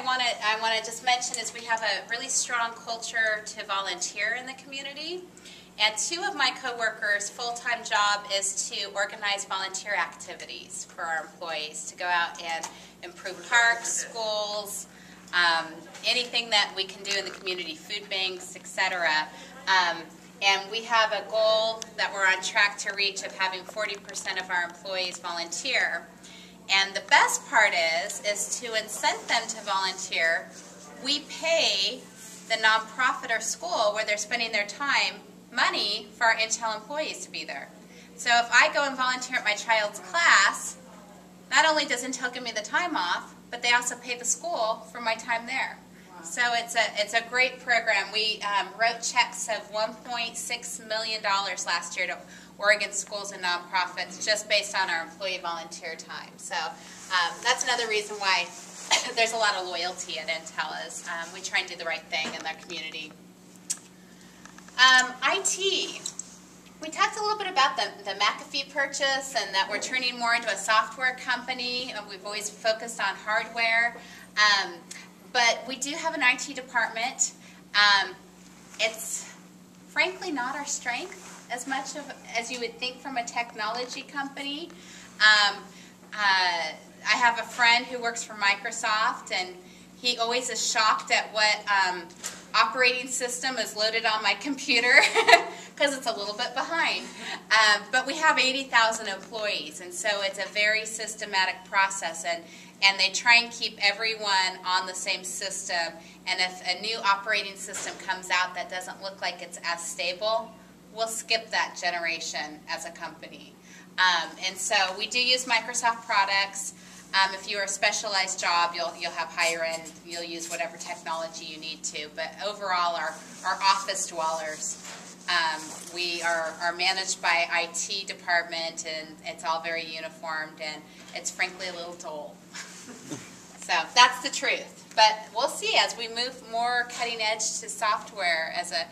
I want to just mention is we have a really strong culture to volunteer in the community. And two of my coworkers' full-time job is to organize volunteer activities for our employees, to go out and improve parks, schools, anything that we can do in the community, food banks, etc. And we have a goal that we're on track to reach of having 40% of our employees volunteer. And the best part is to incent them to volunteer, we pay the nonprofit or school where they're spending their time money for our Intel employees to be there. So if I go and volunteer at my child's class, not only does Intel give me the time off, but they also pay the school for my time there. Wow. So it's a great program. We wrote checks of $1.6 million last year to Oregon schools and nonprofits just based on our employee volunteer time. So that's another reason why there's a lot of loyalty at Intel is we try and do the right thing in their community. IT. We talked a little bit about the McAfee purchase and that we're turning more into a software company. We've always focused on hardware. But we do have an IT department. It's frankly not our strength as much as you would think from a technology company. I have a friend who works for Microsoft, and he always is shocked at what operating system is loaded on my computer because it's a little bit behind. But we have 80,000 employees, and so it's a very systematic process, and they try and keep everyone on the same system. And if a new operating system comes out that doesn't look like it's as stable, we'll skip that generation as a company. And so we do use Microsoft products. If you're a specialized job, you'll have higher end, you'll use whatever technology you need to. But overall, our office dwellers, we are managed by IT department, and it's all very uniformed, and it's frankly a little dull. So that's the truth. But we'll see as we move more cutting edge to software as a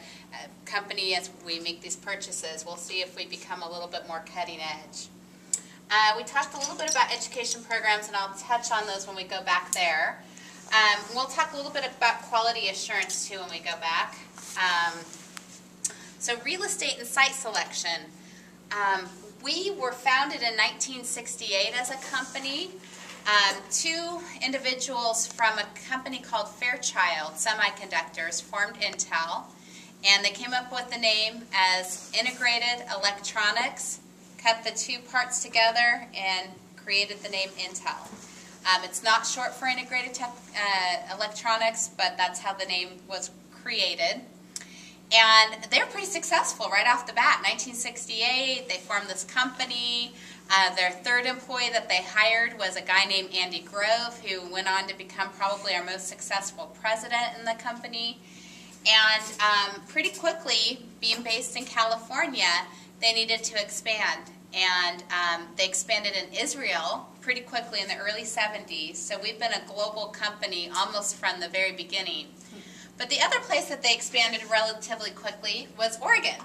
company, as we make these purchases, we'll see if we become a little bit more cutting edge. We talked a little bit about education programs, and I'll touch on those when we go back there. We'll talk a little bit about quality assurance too when we go back. So real estate and site selection. We were founded in 1968 as a company. Two individuals from a company called Fairchild Semiconductors formed Intel, and they came up with the name as Integrated Electronics, cut the two parts together, and created the name Intel. It's not short for Integrated Electronics, but that's how the name was created. And they're pretty successful right off the bat. 1968, they formed this company. Their third employee that they hired was a guy named Andy Grove, who went on to become probably our most successful president in the company. And pretty quickly, being based in California, they needed to expand. And they expanded in Israel pretty quickly in the early 70s. So we've been a global company almost from the very beginning. But the other place that they expanded relatively quickly was Oregon.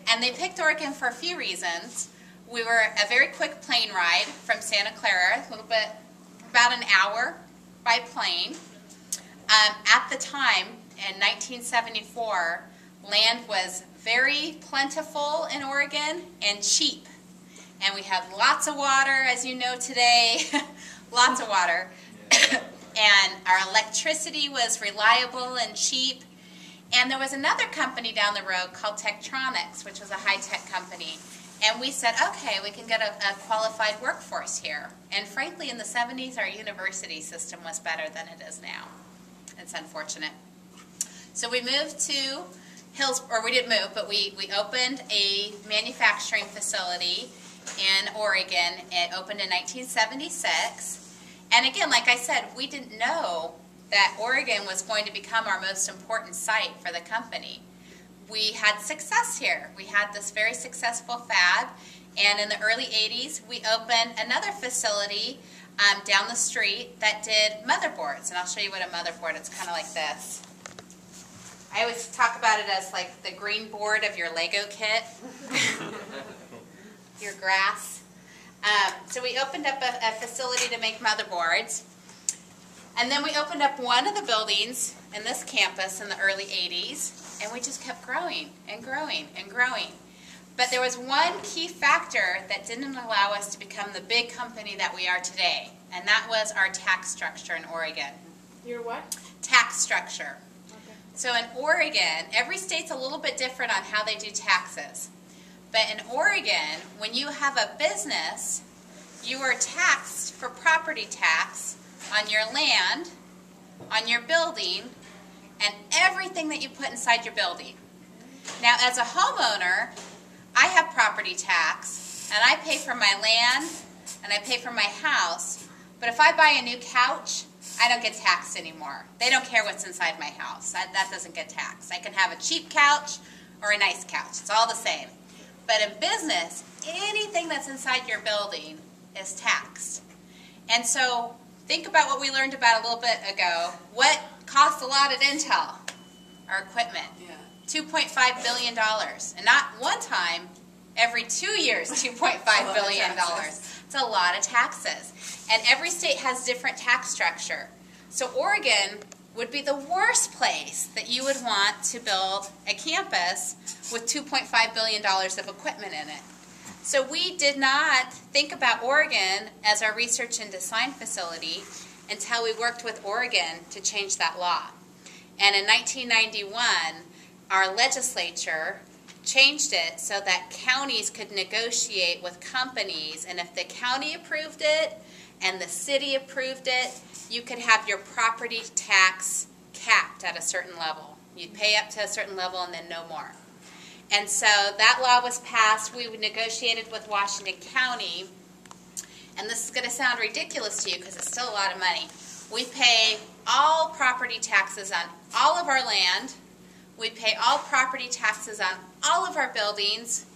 And they picked Oregon for a few reasons. We were a very quick plane ride from Santa Clara, a little bit, about an hour by plane. At the time, in 1974, land was very plentiful in Oregon and cheap. And we had lots of water, as you know today, lots of water. And our electricity was reliable and cheap. And there was another company down the road called Tektronix, which was a high-tech company. And we said, okay, we can get a qualified workforce here. And frankly, in the 70s, our university system was better than it is now. It's unfortunate. So we moved to we didn't move, but we opened a manufacturing facility in Oregon. It opened in 1976. And again, like I said, we didn't know that Oregon was going to become our most important site for the company. We had success here. We had this very successful fab, and in the early 80s, we opened another facility down the street that did motherboards, and I'll show you what a motherboard, it's kind of like this. I always talk about it as like the green board of your Lego kit, your grass. So we opened up a facility to make motherboards. And then we opened up one of the buildings in this campus in the early 80s, and we just kept growing and growing and growing. But there was one key factor that didn't allow us to become the big company that we are today, and that was our tax structure in Oregon. Your what? Tax structure. Okay. So in Oregon, every state's a little bit different on how they do taxes. But in Oregon, when you have a business, you are taxed for property tax on your land, on your building, and everything that you put inside your building. Now, as a homeowner, I have property tax, and I pay for my land, and I pay for my house. But if I buy a new couch, I don't get taxed anymore. They don't care what's inside my house. That doesn't get taxed. I can have a cheap couch or a nice couch. It's all the same. But in business, anything that's inside your building is taxed. And so think about what we learned about a little bit ago. What costs a lot at Intel? Our equipment. Yeah. $2.5 billion. And not one time, every 2 years, $2.5 billion. It's a lot of taxes. And every state has different tax structure. So Oregon would be the worst place that you would want to build a campus with $2.5 billion of equipment in it. So we did not think about Oregon as our research and design facility until we worked with Oregon to change that law. And in 1991, our legislature changed it so that counties could negotiate with companies, and if the county approved it and the city approved it, you could have your property tax capped at a certain level. You'd pay up to a certain level and then no more. And so that law was passed. We negotiated with Washington County, and this is going to sound ridiculous to you because it's still a lot of money. We pay all property taxes on all of our land. We pay all property taxes on all of our buildings,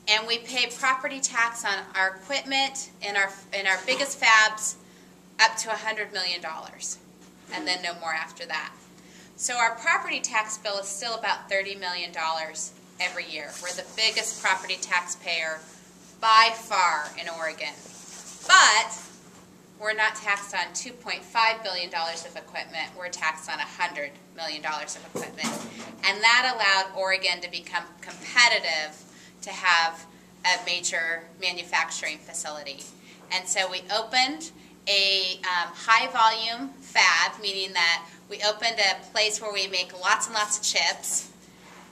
and we pay property tax on our equipment and our biggest fabs up to $100 million, and then no more after that. So our property tax bill is still about $30 million every year. We're the biggest property taxpayer by far in Oregon. But we're not taxed on $2.5 billion of equipment. We're taxed on $100 million of equipment. And that allowed Oregon to become competitive to have a major manufacturing facility. And so we opened a high-volume fab, meaning that we opened a place where we make lots and lots of chips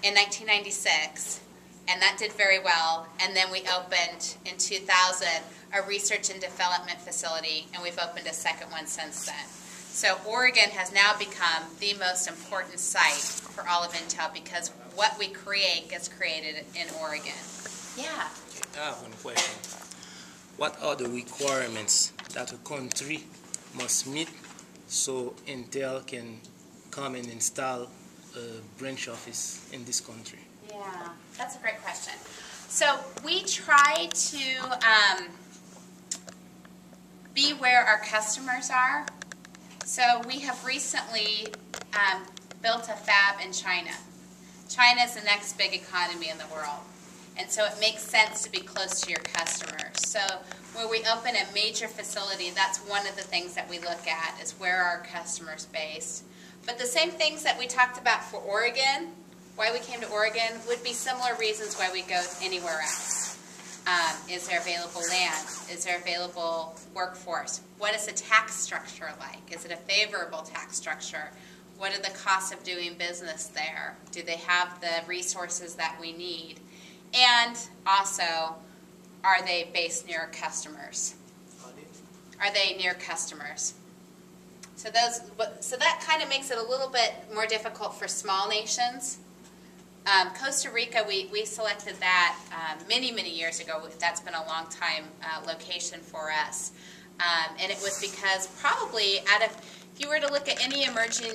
in 1996, and that did very well. And then we opened in 2000 a research and development facility, and we've opened a second one since then. So Oregon has now become the most important site for all of Intel because what we create gets created in Oregon. Yeah? I have one question. What are the requirements that a country must meet so Intel can come and install a branch office in this country? Yeah, that's a great question. So we try to be where our customers are. So we have recently built a fab in China. China is the next big economy in the world. And so it makes sense to be close to your customers. So where we open a major facility, that's one of the things that we look at is where are our customers based. But the same things that we talked about for Oregon, why we came to Oregon, would be similar reasons why we go anywhere else. Is there available land? Is there available workforce? What is the tax structure like? Is it a favorable tax structure? What are the costs of doing business there? Do they have the resources that we need? And also, are they based near customers? Are they near customers? So that kind of makes it a little bit more difficult for small nations. Costa Rica, we selected that many, many years ago. That's been a long time location for us. And it was because probably if you were to look at any emerging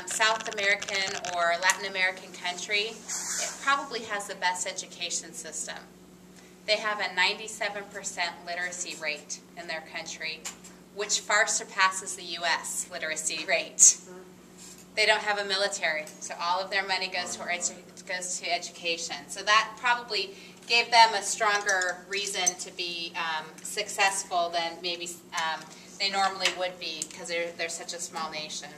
South American or Latin American country, it probably has the best education system. They have a 97% literacy rate in their country, which far surpasses the U.S. literacy rate. They don't have a military, so all of their money goes to education. So that probably gave them a stronger reason to be successful than maybe they normally would be because they're such a small nation.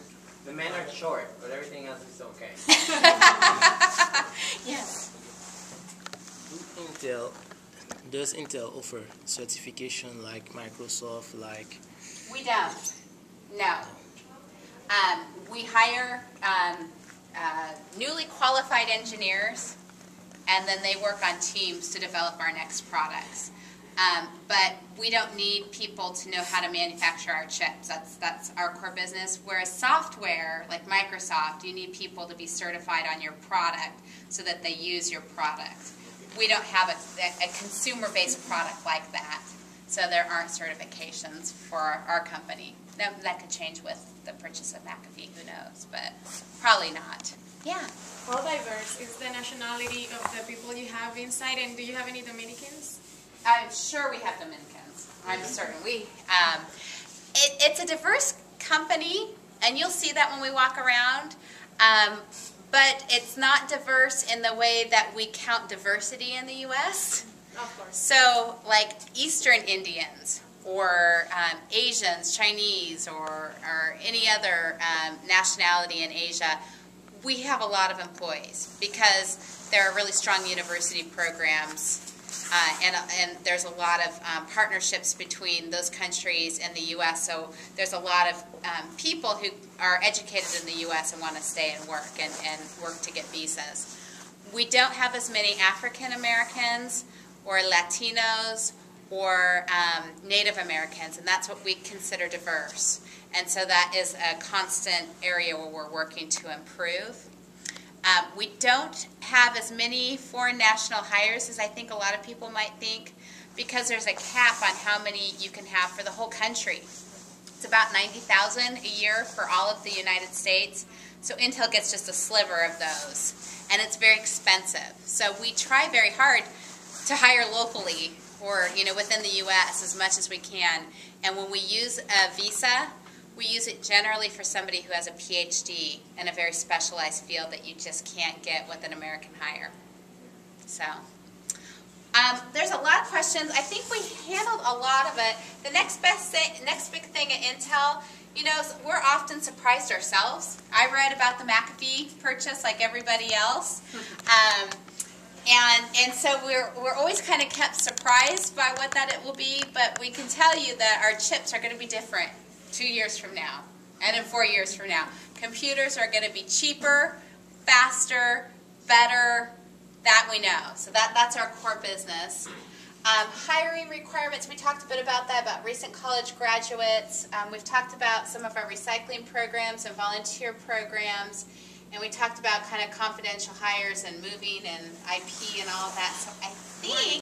The men are short, but everything else is okay. Yes. Does Intel offer certification like Microsoft, like? We don't. No. We hire newly qualified engineers, and then they work on teams to develop our next products. But we don't need people to know how to manufacture our chips. That's our core business. Whereas software, like Microsoft, you need people to be certified on your product so that they use your product. We don't have a consumer-based product like that, so there aren't certifications for our company. That could change with the purchase of McAfee, who knows, but probably not. Yeah. How diverse is the nationality of the people you have inside, and do you have any Dominicans? I'm sure we have Dominicans. I'm certain. It's a diverse company, and you'll see that when we walk around. But it's not diverse in the way that we count diversity in the U.S. Of course. So, like Eastern Indians, or Asians, Chinese, or any other nationality in Asia, we have a lot of employees because there are really strong university programs. And there's a lot of partnerships between those countries and the U.S., so there's a lot of people who are educated in the U.S. and want to stay and work to get visas. We don't have as many African Americans or Latinos or Native Americans, and that's what we consider diverse. And so that is a constant area where we're working to improve. We don't have as many foreign national hires as I think a lot of people might think, because there's a cap on how many you can have for the whole country. It's about 90,000 a year for all of the United States, so Intel gets just a sliver of those, and it's very expensive. So we try very hard to hire locally, or within the U.S. as much as we can, and when we use a visa, we use it generally for somebody who has a PhD in a very specialized field that you just can't get with an American hire. So, there's a lot of questions. I think we handled a lot of it. The next big thing at Intel, we're often surprised ourselves. I read about the McAfee purchase like everybody else. And so we're always kind of kept surprised by what that it will be, but we can tell you that our chips are going to be different 2 years from now, and in 4 years from now. Computers are going to be cheaper, faster, better. That we know. So that's our core business. Hiring requirements, we talked a bit about that, about recent college graduates. We've talked about some of our recycling programs and volunteer programs. And we talked about kind of confidential hires and moving and IP and all of that. So I think